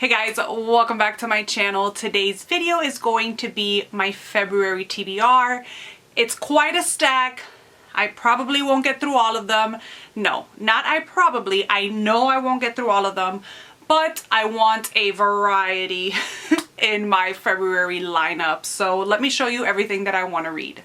Hey guys, welcome back to my channel. Today's video is going to be my February TBR. It's quite a stack. I probably won't get through all of them. No, not I know I won't get through all of them, but I want a variety in my February lineup. So let me show you everything that I want to read.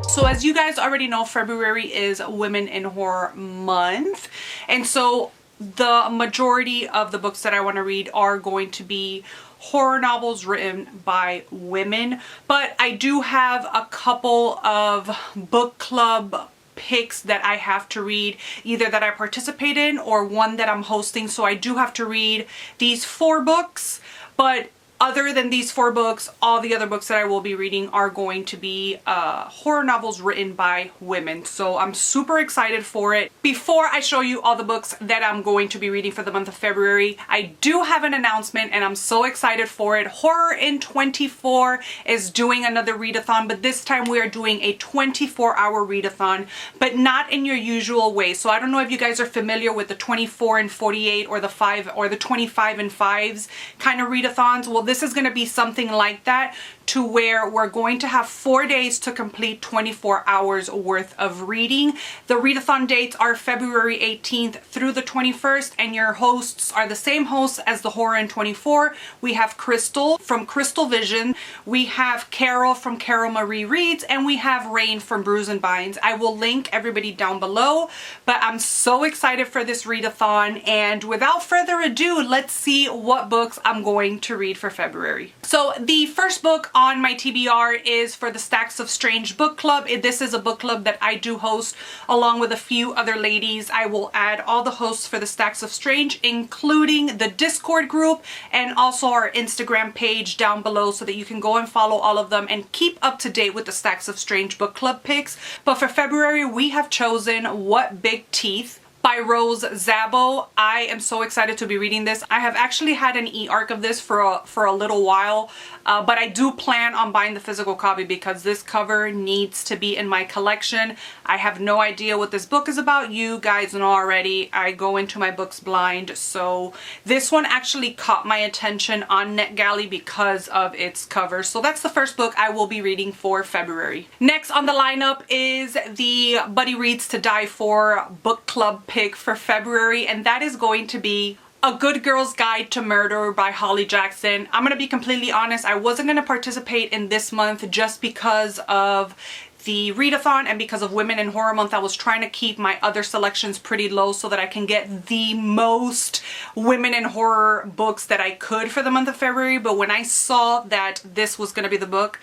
So as you guys already know, February is Women in Horror Month. And so the majority of the books that I want to read are going to be horror novels written by women. But I do have a couple of book club picks that I have to read, either that I participate in or one that I'm hosting. So I do have to read these 4 books, but other than these 4 books, all the other books that I will be reading are going to be horror novels written by women. So I'm super excited for it. Before I show you all the books that I'm going to be reading for the month of February, I do have an announcement and I'm so excited for it. Horror in 24 is doing another readathon, but this time we are doing a 24-hour readathon, but not in your usual way. So I don't know if you guys are familiar with the 24 and 48 or the 5 or the 25 and 5s kind of readathons. Well, this is going to be something like that, to where we're going to have 4 days to complete 24 hours worth of reading. The readathon dates are February 18th through the 21st, and your hosts are the same hosts as the Horror in 24. We have Crystal from Crystal Vision, we have Carol from Carol Marie Reads, and we have Rain from Brews and Binds. I will link everybody down below, but I'm so excited for this readathon, and without further ado, let's see what books I'm going to read for February. So the first book on my TBR is for the Stacks of Strange book club. This is a book club that I do host along with a few other ladies. I will add all the hosts for the Stacks of Strange, including the Discord group and also our Instagram page down below, so that you can go and follow all of them and keep up to date with the Stacks of Strange book club picks. But for February, we have chosen What Big Teeth by Rose Zabo. I am so excited to be reading this. I have actually had an e-arc of this for a little while, but I do plan on buying the physical copy because this cover needs to be in my collection. I have no idea what this book is about. You guys know already, I go into my books blind, so this one actually caught my attention on NetGalley because of its cover. So that's the first book I will be reading for February. Next on the lineup is the Buddy Reads to Die For book club pick for February, and that is going to be A Good Girl's Guide to Murder by Holly Jackson. I'm gonna be completely honest, I wasn't gonna participate in this month just because of the readathon and because of Women in Horror Month. I was trying to keep my other selections pretty low so that I can get the most women in horror books that I could for the month of February. But when I saw that this was gonna be the book,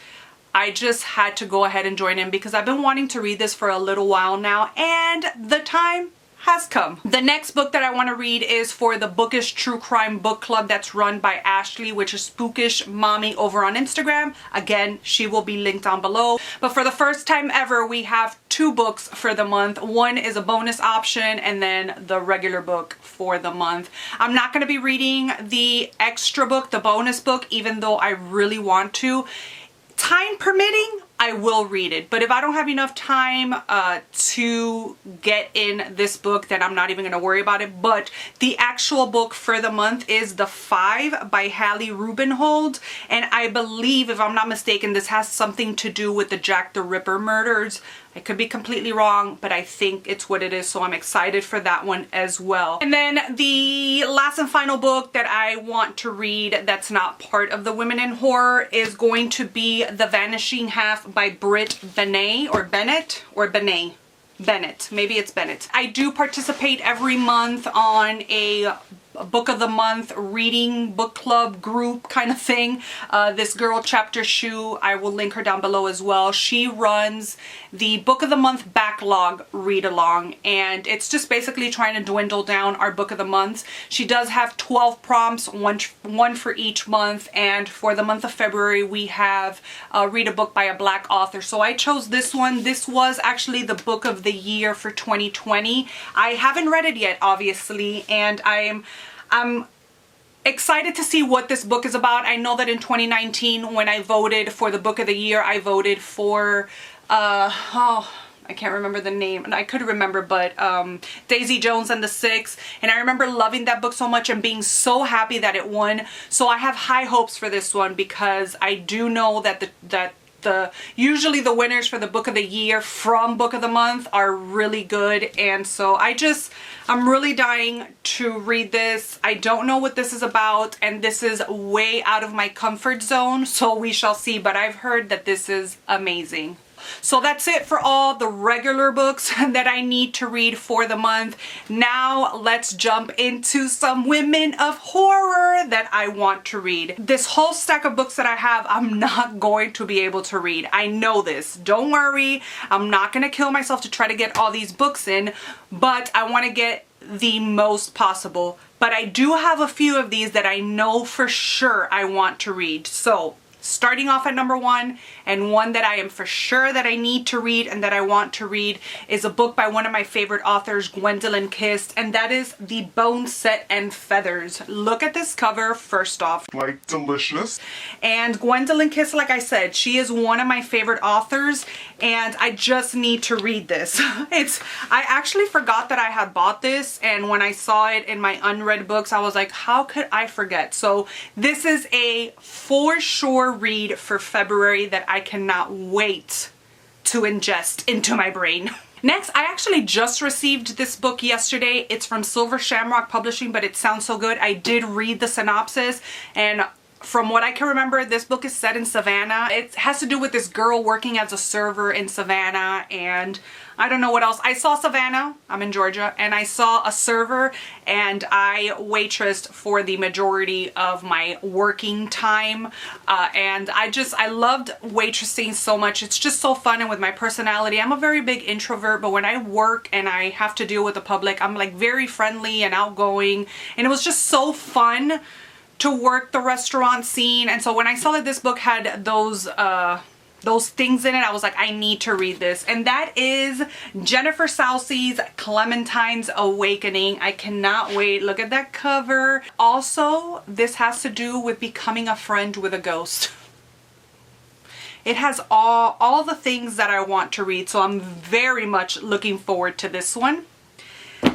I just had to go ahead and join in because I've been wanting to read this for a little while now, and the time has come. The next book that I want to read is for the Bookish True Crime book club that's run by Ashley, which is Bookish Mommy over on Instagram. Again, she will be linked down below. But for the first time ever, we have 2 books for the month. One is a bonus option and then the regular book for the month. I'm not going to be reading the extra book, the bonus book, even though I really want to. Time permitting, I will read it, but if I don't have enough time to get in this book, then I'm not even going to worry about it. But the actual book for the month is The Five by Hallie Rubenhold, and I believe, if I'm not mistaken, this has something to do with the Jack the Ripper murders. I could be completely wrong, but I think it's what it is, so I'm excited for that one as well. And then the last and final book that I want to read that's not part of the Women in Horror is going to be The Vanishing Half by Britt Benet, or Bennett, or Benet. Bennett. Maybe it's Bennett. I do participate every month on a book of the month reading book club group kind of thing. This girl, Chapter Shoe, I will link her down below as well. She runs the book of the month backlog read along, and it's just basically trying to dwindle down our book of the months. She does have 12 prompts, one for each month, and for the month of February we have read a book by a Black author. So I chose this one. This was actually the book of the year for 2020. I haven't read it yet, obviously, and I'm excited to see what this book is about. I know that in 2019, when I voted for the book of the year, I voted for oh, I can't remember the name, and I could remember, but Daisy Jones and the Six. And I remember loving that book so much and being so happy that it won. So I have high hopes for this one, because I do know that usually the winners for the book of the year from book of the month are really good. And so I'm really dying to read this. I don't know what this is about, and this is way out of my comfort zone, so we shall see, but I've heard that this is amazing. So that's it for all the regular books that I need to read for the month. Now let's jump into some women of horror that I want to read. This whole stack of books that I have, I'm not going to be able to read. I know this. Don't worry. I'm not going to kill myself to try to get all these books in, but I want to get the most possible. But I do have a few of these that I know for sure I want to read. So starting off at number 1, and one that I am for sure that I need to read and that I want to read, is a book by one of my favorite authors, Gwendolyn Kist, and that is The Bone Set and Feathers. Look at this cover first off. Like, delicious. And Gwendolyn Kist, like I said, she is one of my favorite authors, and I just need to read this. I actually forgot that I had bought this, and when I saw it in my unread books, I was like, how could I forget? So this is a for sure read for February that I cannot wait to ingest into my brain. Next, I actually just received this book yesterday. It's from Silver Shamrock Publishing, but it sounds so good. I did read the synopsis, and from what I can remember, this book is set in Savannah. It has to do with this girl working as a server in Savannah, and I don't know what else. I saw Savannah, I'm in Georgia, and I saw a server, and I waitressed for the majority of my working time, and I loved waitressing so much. It's just so fun, and with my personality, I'm a very big introvert, but when I work and I have to deal with the public, I'm like very friendly and outgoing, and it was just so fun to work the restaurant scene. And so when I saw that this book had those things in it, I was like, I need to read this. And that is Jennifer Sousey's Clementine's Awakening. I cannot wait. Look at that cover. Also, this has to do with becoming a friend with a ghost. It has all the things that I want to read, so I'm very much looking forward to this one.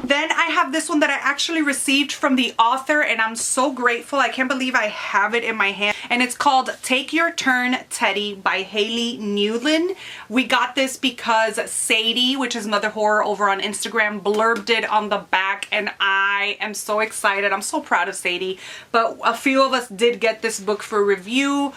Then I have this one that I actually received from the author, and I'm so grateful. I can't believe I have it in my hand. And it's called Take Your Turn, Teddy by Haley Newland. We got this because Sadie, which is Mother Horror over on Instagram, blurbed it on the back, and I am so excited. I'm so proud of Sadie. But a few of us did get this book for review.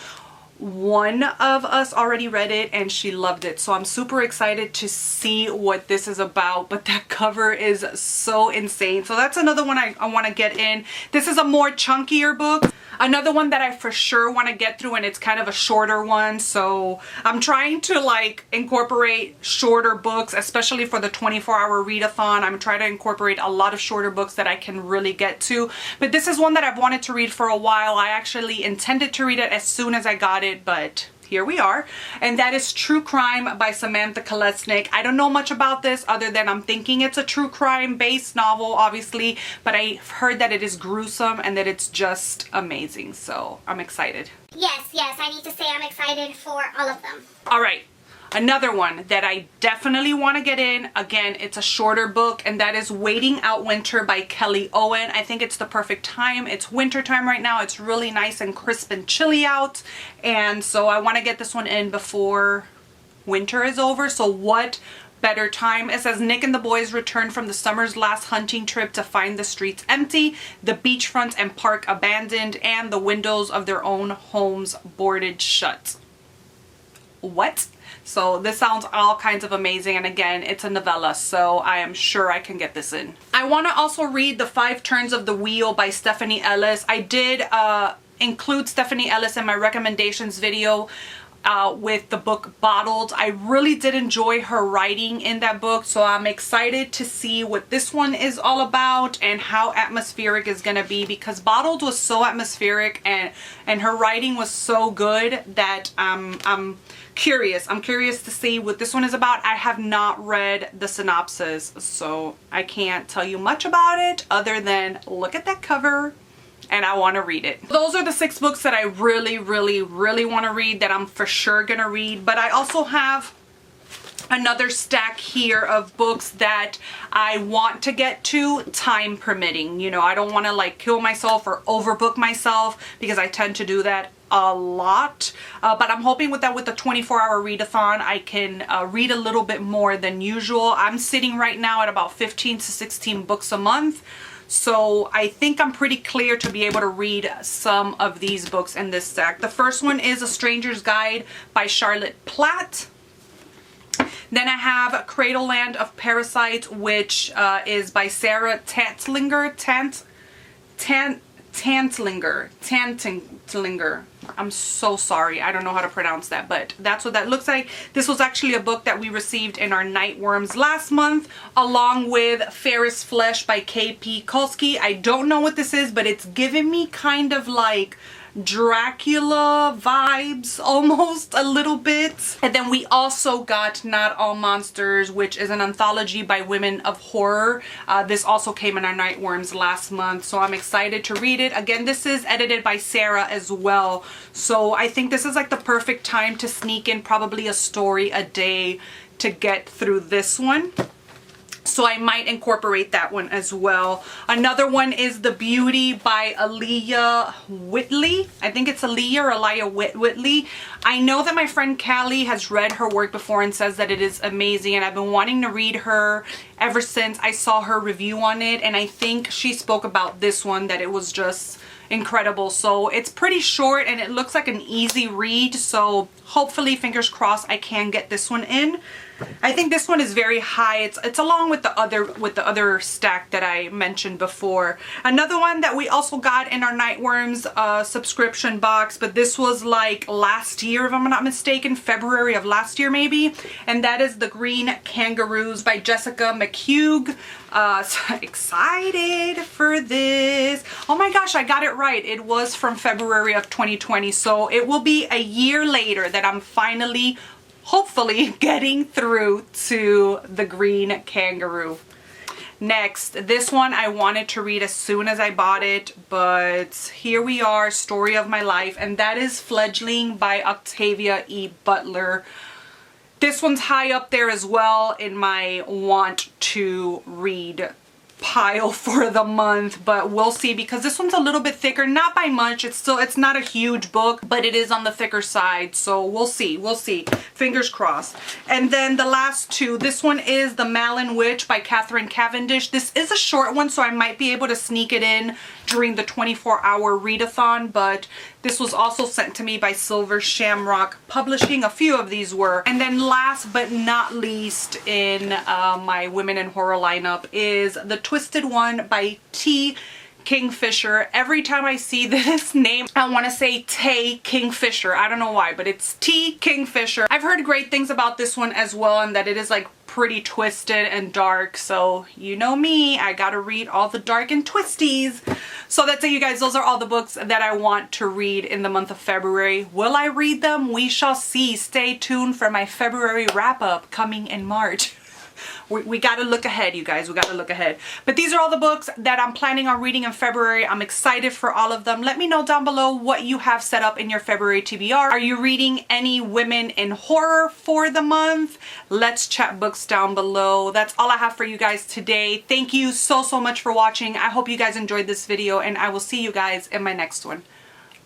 One of us already read it and she loved it, so I'm super excited to see what this is about. But that cover is so insane, so that's another one I want to get in. This is a more chunkier book. Another one that I for sure want to get through, and it's kind of a shorter one, so I'm trying to like incorporate shorter books, especially for the 24-hour readathon. I'm trying to incorporate a lot of shorter books that I can really get to. But this is one that I've wanted to read for a while. I actually intended to read it as soon as I got it, but here we are, and that is True Crime by Samantha Kolesnik. I don't know much about this other than I'm thinking it's a true crime based novel, obviously, but I've heard that it is gruesome and that it's just amazing, so I'm excited. Yes, I need to say I'm excited for all of them. All right. Another one that I definitely want to get in, again, it's a shorter book, and that is Waiting Out Winter by Kelly Owen. I think it's the perfect time. It's winter time right now. It's really nice and crisp and chilly out, and so I want to get this one in before winter is over. So what better time? It says Nick and the boys return from the summer's last hunting trip to find the streets empty, the beachfront and park abandoned, and the windows of their own homes boarded shut. What? So this sounds all kinds of amazing, and again, it's a novella, so I am sure I can get this in. I want to also read The 5 Turns of the Wheel by Stephanie Ellis. I did include Stephanie Ellis in my recommendations video with the book Bottled. I really did enjoy her writing in that book, so I'm excited to see what this one is all about and how atmospheric it's gonna be, because Bottled was so atmospheric and her writing was so good that I'm curious. I'm curious to see what this one is about. I have not read the synopsis, so I can't tell you much about it other than look at that cover and I want to read it. Those are the 6 books that I really want to read, that I'm for sure gonna read. But I also have another stack here of books that I want to get to, time permitting. You know, I don't want to like kill myself or overbook myself, because I tend to do that a lot. But I'm hoping with the 24-hour readathon, I can read a little bit more than usual. I'm sitting right now at about 15 to 16 books a month. So I think I'm pretty clear to be able to read some of these books in this stack. The first one is A Stranger's Guide by Charlotte Platt. Then I have Cradleland of Parasites, which is by Sarah Tantlinger. Tantlinger. I'm so sorry. I don't know how to pronounce that, but that's what that looks like. This was actually a book that we received in our Nightworms last month, along with Ferris Flesh by K.P. Kulski. I don't know what this is, but it's giving me kind of like Dracula vibes almost a little bit. And then we also got Not All Monsters, which is an anthology by women of horror. This also came in our Nightworms last month, so I'm excited to read it. Again, this is edited by Sarah as well, so I think this is like the perfect time to sneak in probably a story a day to get through this one. So I might incorporate that one as well. Another one is The Beauty by Aaliyah Whitley. I think it's Aaliyah or Aaliyah Whitley. I know that my friend Callie has read her work before and says that it is amazing, and I've been wanting to read her ever since I saw her review on it, and I think she spoke about this one, that it was just incredible. So it's pretty short and it looks like an easy read, so hopefully, fingers crossed, I can get this one in. I think this one is very high. It's along with the other stack that I mentioned before. Another one that we also got in our Nightworms subscription box, but this was like last year, if I'm not mistaken, February of last year maybe, and that is The Green Kangaroos by Jessica McHugh. So excited for this. Oh my gosh, I got it right. It was from February of 2020, so it will be a year later that I'm finally, hopefully, getting through to The Green Kangaroo. Next, this one I wanted to read as soon as I bought it, but here we are, Story of My Life, and that is Fledgling by Octavia E. Butler. This one's high up there as well in my want to read pile for the month, but we'll see, because this one's a little bit thicker, not by much. It's not a huge book, but it is on the thicker side, so we'll see, fingers crossed. And then the last two, this one is The Malin Witch by Catherine Cavendish. This is a short one, so I might be able to sneak it in during the 24-hour readathon, but this was also sent to me by Silver Shamrock Publishing. A few of these were. And then last but not least in my Women in Horror lineup is The Twisted One by T. Kingfisher. Every time I see this name, I want to say Tay Kingfisher. I don't know why, but it's T. Kingfisher. I've heard great things about this one as well, and that it is like pretty twisted and dark, so you know me, I gotta read all the dark and twisties. So that's it, you guys. Those are all the books that I want to read in the month of February. Will I read them? We shall see. Stay tuned for my February wrap-up coming in March. We gotta look ahead, you guys. We gotta look ahead. But these are all the books that I'm planning on reading in February. I'm excited for all of them. Let me know down below what you have set up in your February TBR. Are you reading any women in horror for the month? Let's chat books down below. That's all I have for you guys today. Thank you so much for watching. I hope you guys enjoyed this video, and I will see you guys in my next one.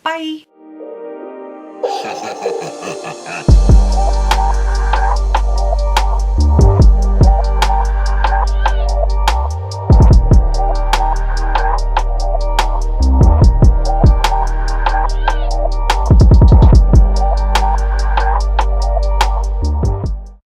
Bye!